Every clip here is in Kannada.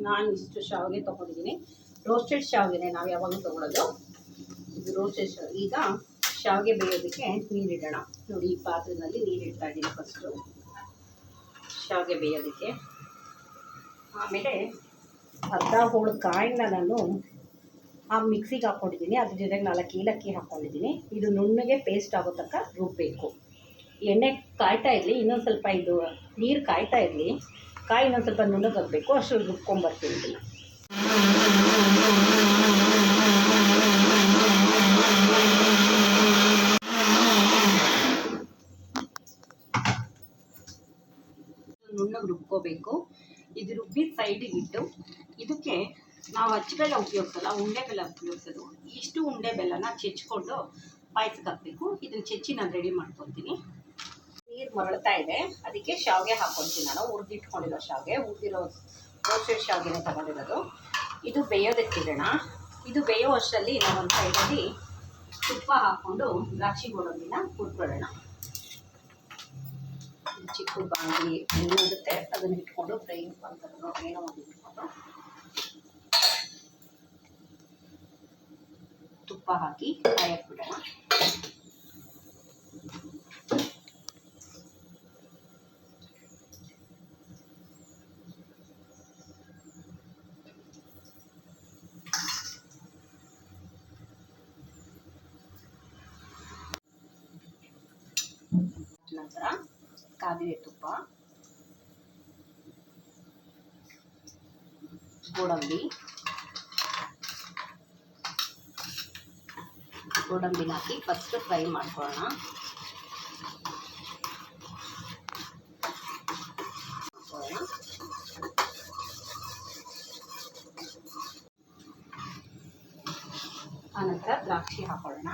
ನಾನು ಇಷ್ಟು ಶಾವಿಗೆ ತೊಗೊಂಡಿದ್ದೀನಿ. ರೋಸ್ಟೆಡ್ ಶಾವಿಗೆನೇ ನಾವು ಯಾವಾಗಲೂ ತೊಗೊಳ್ಳೋದು. ಇದು ರೋಸ್ಟೆಡ್ ಶಾವಿಗೆ. ಈಗ ಶಾವಿಗೆ ಬೇಯೋದಕ್ಕೆ ನೀರಿಡೋಣ. ನೋಡಿ, ಈ ಪಾತ್ರೆಯಲ್ಲಿ ನೀರಿಡ್ತಾ ಇದ್ದೀನಿ ಫಸ್ಟು ಶಾವಿಗೆ ಬೇಯೋದಕ್ಕೆ. ಆಮೇಲೆ ಅರ್ಧ ಹೋಳು ಕಾಯಿನ ನಾನು ಮಿಕ್ಸಿಗೆ ಹಾಕ್ಕೊಂಡಿದ್ದೀನಿ. ಅದ್ರ ಜೊತೆಗೆ 4 ಏಲಕ್ಕಿ ಹಾಕ್ಕೊಂಡಿದ್ದೀನಿ. ಇದು ನುಣ್ಣಗೆ ಪೇಸ್ಟ್ ಆಗೋ ತನಕ ರುಬ್ಬಬೇಕು. ಎಣ್ಣೆ ಕಾಯ್ತಾ ಇರಲಿ, ಇನ್ನೊಂದು ಸ್ವಲ್ಪ ಇದು ನೀರು ಕಾಯ್ತಾ ಇರಲಿ. ಕಾಯಿ ಇನ್ನೊಂದು ಸ್ವಲ್ಪ ನುಣ್ಣಗಾಗಬೇಕು, ಅಷ್ಟು ರುಬ್ಕೊಂಬರ್ತೀನಿ ಇದನ್ನು. ನುಣ್ಣಗೆ ರುಬ್ಕೋಬೇಕು. ಇದು ರುಬ್ಬಿ ಸೈಡಿಗೆ ಇಟ್ಟು ಇದಕ್ಕೆ ನಾವು ಬೆಲ್ಲ ಉಪಯೋಗಿಸಲ್ಲ, ಉಂಡೆ ಬೆಲ್ಲ ಉಪಯೋಗಿಸೋದು. ಇಷ್ಟು ಉಂಡೆ ಬೆಲ್ಲನ ಚೆಚ್ಕೊಂಡು ಪಾಯಸಕ್ಕೆ ಹಾಕಬೇಕು. ಇದನ್ನು ಚೆಚ್ಚಿ ನಾನು ರೆಡಿ ಮಾಡ್ಕೊತೀನಿ. ನೀರು ಮರಳ್ತಾ ಇದೆ, ಅದಕ್ಕೆ ಶಾವಿಗೆ ಹಾಕ್ಕೊಳ್ತೀನಿ ನಾನು. ಹುರಿದಿಟ್ಕೊಂಡಿರೋ ಶಾವಿಗೆ, ಹುರಿದಿರೋ ರೋಸ್ಟೆಡ್ ಶಾವಿಗೆನೇ ತಗೊಂಡಿರೋದು. ಇದು ಬೇಯೋದಕ್ಕಿಡೋಣ. ಇದು ಬೇಯೋ ಅಷ್ಟರಲ್ಲಿ ನಾವು ಒಂದು ಸೈಡಲ್ಲಿ ತುಪ್ಪ ಹಾಕ್ಕೊಂಡು ದ್ರಾಕ್ಷಿ ಗೋಡಂಬಿನ ಹುರ್ಕೊಳ್ಳೋಣ. ಚಿಕ್ಕ ಬಾಣಲಿ ಎಣ್ಣೆ ಅದನ್ನು ಇಟ್ಕೊಂಡು ಫ್ರೈ ಮಾಡ್ಕೊಂಡು ಏನೋ ಒಂದು ಇಟ್ಕೊಂಡು ತುಪ್ಪ ಹಾಕಿ ಕಾಯಕ್ಕೆ ಬಿಡೋಣ. ನಂತರ ಕಾದಿದೆ ತುಪ್ಪ, ಗೋಡಂಬಿನ ಹಾಕಿ ಫಸ್ಟ್ ಫ್ರೈ ಮಾಡ್ಕೊಳ್ಳೋಣ. ಆನಂತರ ದ್ರಾಕ್ಷಿ ಹಾಕೊಳ್ಳೋಣ.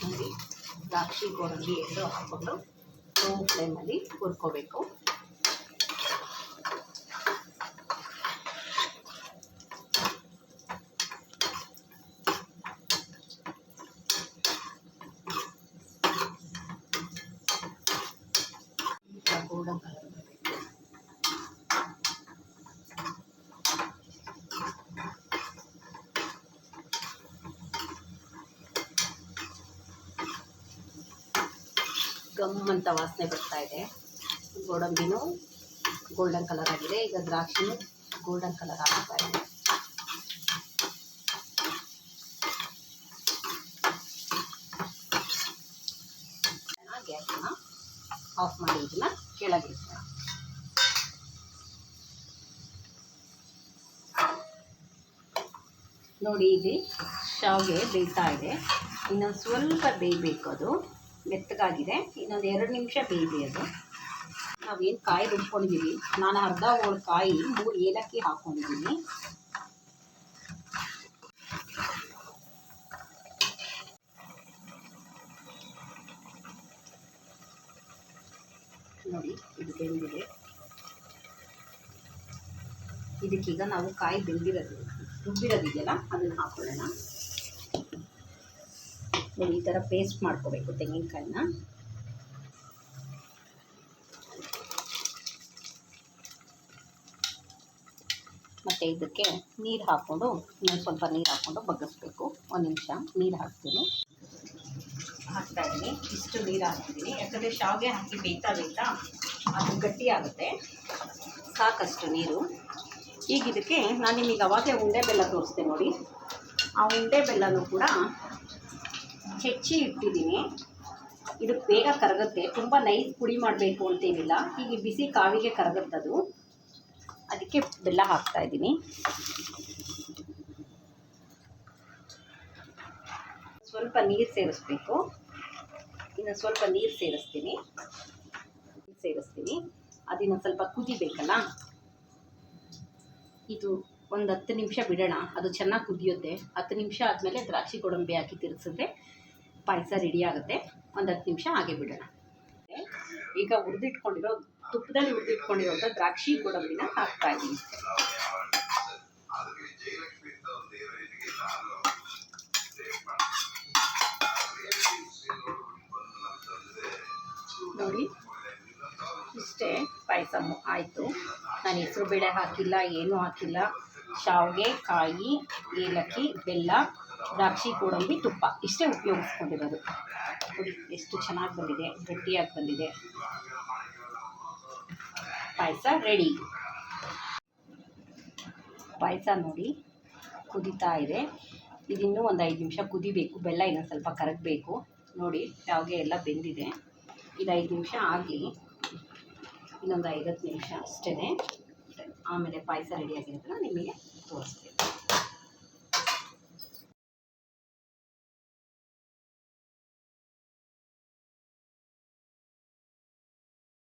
ನೋಡಿ, ದ್ರಾಕ್ಷಿ ಗೋಡಂಬಿ ಎರಡು ಹಾಕ್ಕೊಂಡು ಲೋ ಫ್ಲೇಮಲ್ಲಿ ಹುರ್ಕೋಬೇಕು. ಗೋಲ್ಡನ್ ಕಲರ್ ಗಮ್ ಅಂತ ವಾಸನೆ ಬರ್ತಾ ಇದೆ. ಗೋಡಂಬಿನೂ ಗೋಲ್ಡನ್ ಕಲರ್ ಆಗಿದೆ. ಈಗ ದ್ರಾಕ್ಷಿನೂ ಗೋಲ್ಡನ್ ಕಲರ್ ಆಗ್ತಾ ಇದೆ. ಗ್ಯಾಸನ್ನು ಆಫ್ ಮಾಡಿ ಇದನ್ನ ಕೆಳಗಿಳಿಸೋಣ. ನೋಡಿ, ಇಲ್ಲಿ ಶಾವಿಗೆ ಬೇಯ್ತಾ ಇದೆ. ಇನ್ನೊಂದು ಸ್ವಲ್ಪ ಬೇಯಬೇಕು. ಅದು ಮೆತ್ತಗಾಗಿದೆ. ಇನ್ನೊಂದು 2 ನಿಮಿಷ ಬೇಯಲಿ ಅದು. ನಾವೇನು ಕಾಯಿ ರುಬ್ಕೊಂಡಿದ್ದೀವಿ, ನಾನು ಅರ್ಧ ಹೋಳು ಕಾಯಿ 3 ಏಲಕ್ಕಿ ಹಾಕ್ಕೊಂಡಿದ್ದೀನಿ. ನೋಡಿ, ಇದು ಬೆಂದಿದೆ. ಇದಕ್ಕೀಗ ನಾವು ಕಾಯಿ ರುಬ್ಬಿರೋದಿದೆಯಲ್ಲ ಅದನ್ನು ಹಾಕೊಳ್ಳೋಣ. ನೋಡಿ, ಈ ಥರ ಪೇಸ್ಟ್ ಮಾಡ್ಕೋಬೇಕು ತೆಂಗಿನಕಾಯಿನ. ಮತ್ತು ಇದಕ್ಕೆ ನೀರು ಹಾಕ್ಕೊಂಡು ಇನ್ನೊಂದು ಸ್ವಲ್ಪ ನೀರು ಹಾಕ್ಕೊಂಡು ಬಗ್ಗಿಸ್ಬೇಕು. 1 ನಿಮಿಷ ನೀರು ಹಾಕ್ತಾಯಿದ್ದೀನಿ. ಇಷ್ಟು ನೀರು ಹಾಕ್ತಿದ್ದೀನಿ, ಯಾಕಂದರೆ ಶಾವಿಗೆ ಹಾಕಿ ಬೇಯ್ತಾ ಅದು ಗಟ್ಟಿ ಆಗುತ್ತೆ. ಸಾಕಷ್ಟು ನೀರು. ಈಗ ಇದಕ್ಕೆ ನಾನು ನಿಮಗೆ ಅವಾಗಲೇ ಉಂಡೆ ಬೆಲ್ಲ ತೋರಿಸ್ದೆ ನೋಡಿ, ಆ ಉಂಡೆ ಬೆಲ್ಲನೂ ಕೂಡ ಹೆಚ್ಚಿ ಇಟ್ಟಿದ್ದೀನಿ. ಇದು ಬೇಗ ಕರಗುತ್ತೆ. ತುಂಬ ನೈಸ್ ಪುಡಿ ಮಾಡಬೇಕು ಅಂತೇನಿಲ್ಲ. ಹೀಗೆ ಬಿಸಿ ಕಾವಿಗೆ ಕರಗುತ್ತದು. ಅದಕ್ಕೆ ಬೆಲ್ಲ ಹಾಕ್ತಾಯಿದ್ದೀನಿ. ಸ್ವಲ್ಪ ನೀರು ಸೇರಿಸ್ಬೇಕು. ಇನ್ನು ಸ್ವಲ್ಪ ನೀರು ಸೇರಿಸ್ತೀನಿ. ಅದನ್ನು ಸ್ವಲ್ಪ ಕುದಿಬೇಕಲ್ಲ. ಇದು ಒಂದು 10 ನಿಮಿಷ ಬಿಡೋಣ. ಅದು ಚೆನ್ನಾಗಿ ಕುದಿಯುತ್ತೆ. 10 ನಿಮಿಷ ಆದಮೇಲೆ ದ್ರಾಕ್ಷಿ ಗೋಡಂಬಿ ಹಾಕಿ ತಿರುಗಿಸಿದ್ರೆ ಪಾಯಸ ರೆಡಿ ಆಗುತ್ತೆ. ಒಂದು 10 ನಿಮಿಷ ಹಾಗೆ ಬಿಡೋಣ. ಈಗ ತುಪ್ಪದಲ್ಲಿ ಹುರಿದಿಟ್ಕೊಂಡಿರೋಂಥ ದ್ರಾಕ್ಷಿ ಗೋಡಂಬಿನ ಹಾಕ್ತಾ ಇದ್ದೀನಿ. ನೋಡಿ, ಇಷ್ಟೇ. ಪಾಯಸ ಆಯಿತು. ನಾನು ಹೆಸರು ಬೇಳೆ ಹಾಕಿಲ್ಲ, ಏನೂ ಹಾಕಿಲ್ಲ. ಶಾವಿಗೆ, ಕಾಯಿ, ಏಲಕ್ಕಿ, ಬೆಲ್ಲ, ದ್ರಾಕ್ಷಿ, ಗೋಡಂಬಿ, ತುಪ್ಪ ಇಷ್ಟೇ ಉಪಯೋಗಿಸ್ಕೊಂಡಿರೋದು. ನೋಡಿ ಎಷ್ಟು ಚೆನ್ನಾಗಿ ಬಂದಿದೆ, ಗಟ್ಟಿಯಾಗಿ ಬಂದಿದೆ. ಪಾಯಸ ರೆಡಿ. ಪಾಯಸ ನೋಡಿ ಕುದೀತಾ ಇದೆ. ಇದಿನ್ನೂ ಒಂದು 5 ನಿಮಿಷ ಕುದಿಬೇಕು. ಬೆಲ್ಲ ಇನ್ನೊಂದು ಸ್ವಲ್ಪ ಕರಗಬೇಕು. ನೋಡಿ ಶಾವಿಗೆ ಎಲ್ಲ ಬೆಂದಿದೆ. ಇದು 5 ನಿಮಿಷ ಆಗಲಿ, ಇನ್ನೊಂದು 5-10 ನಿಮಿಷ ಅಷ್ಟೇ. ಆಮೇಲೆ ಪಾಯಸ ರೆಡಿಯಾಗಿರೋದನ್ನ ನಿಮಗೆ ತೋರಿಸ್ತೀನಿ.